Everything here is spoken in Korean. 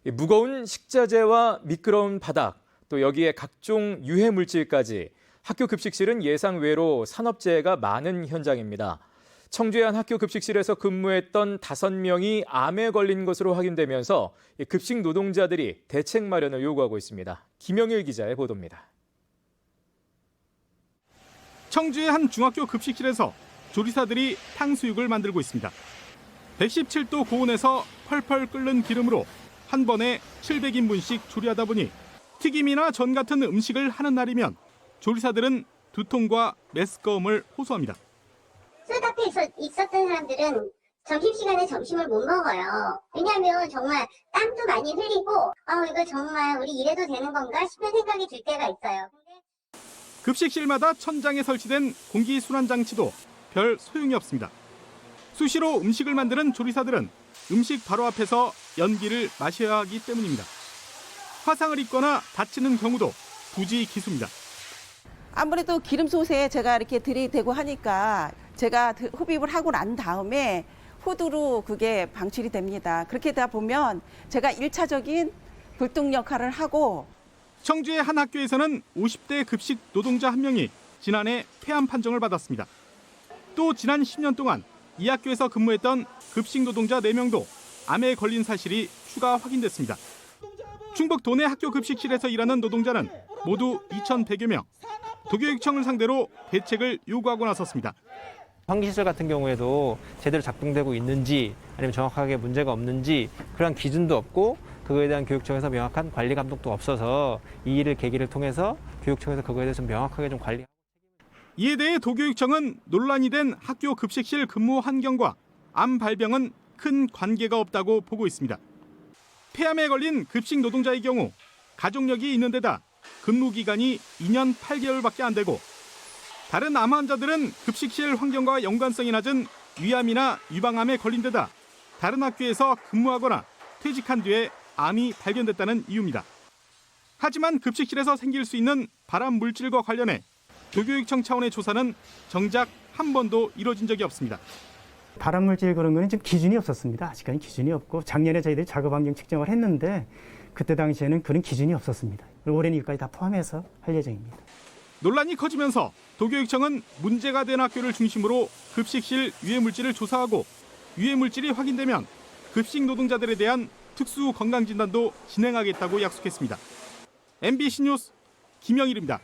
무거운 식자재와 미끄러운 바닥, 또 여기에 각종 유해 물질까지 학교 급식실은 예상 외로 산업재해가 많은 현장입니다. 청주의 한 학교 급식실에서 근무했던 5명이 암에 걸린 것으로 확인되면서 급식 노동자들이 대책 마련을 요구하고 있습니다. 김영일 기자의 보도입니다. 청주의 한 중학교 급식실에서 조리사들이 탕수육을 만들고 있습니다. 117도 고온에서 펄펄 끓는 기름으로 한 번에 700인분씩 조리하다 보니 튀김이나 전 같은 음식을 하는 날이면 조리사들은 두통과 메스꺼움을 호소합니다. 술카페에 있었던 사람들은 점심시간에 점심을 못 먹어요. 왜냐하면 정말 땀도 많이 흘리고 이거 정말 우리 이래도 되는 건가 싶은 생각이 들 때가 있어요. 급식실마다 천장에 설치된 공기순환 장치도 별 소용이 없습니다. 수시로 음식을 만드는 조리사들은 음식 바로 앞에서 연기를 마셔야 하기 때문입니다. 화상을 입거나 다치는 경우도 부지기수입니다. 아무래도 기름 솥에 제가 이렇게 들이대고 하니까 제가 흡입을 하고 난 다음에 후두로 그게 방출이 됩니다. 그렇게 되다 보면 제가 1차적인 불똥 역할을 하고. 청주의 한 학교에서는 50대 급식 노동자 1명이 지난해 폐암 판정을 받았습니다. 또 지난 10년 동안 이 학교에서 근무했던 급식 노동자 4명도 암에 걸린 사실이 추가 확인됐습니다. 충북 도내 학교 급식실에서 일하는 노동자는 모두 2,100여 명. 도교육청을 상대로 대책을 요구하고 나섰습니다. 환기시설 같은 경우에도 제대로 작동되고 있는지 아니면 정확하게 문제가 없는지 그런 기준도 없고 그거에 대한 교육청에서 명확한 관리 감독도 없어서 이 일을 계기를 통해서 교육청에서 그거에 대해서 명확하게 좀 관리하고. 이에 대해 도교육청은 논란이 된 학교 급식실 근무 환경과 암 발병은 큰 관계가 없다고 보고 있습니다. 폐암에 걸린 급식 노동자의 경우 가족력이 있는 데다 근무 기간이 2년 8개월밖에 안 되고 다른 암 환자들은 급식실 환경과 연관성이 낮은 위암이나 유방암에 걸린 데다 다른 학교에서 근무하거나 퇴직한 뒤에 암이 발견됐다는 이유입니다. 하지만 급식실에서 생길 수 있는 발암 물질과 관련해 도교육청 차원의 조사는 정작 한 번도 이뤄진 적이 없습니다. 발암물질 그런 거는 지금 기준이 없었습니다. 아직까지 기준이 없고 작년에 저희들이 작업 환경 측정을 했는데 그때 당시에는 그런 기준이 없었습니다. 올해는 이것까지 다 포함해서 할 예정입니다. 논란이 커지면서 도교육청은 문제가 된 학교를 중심으로 급식실 유해물질을 조사하고 유해물질이 확인되면 급식 노동자들에 대한 특수 건강진단도 진행하겠다고 약속했습니다. MBC 뉴스 김영일입니다.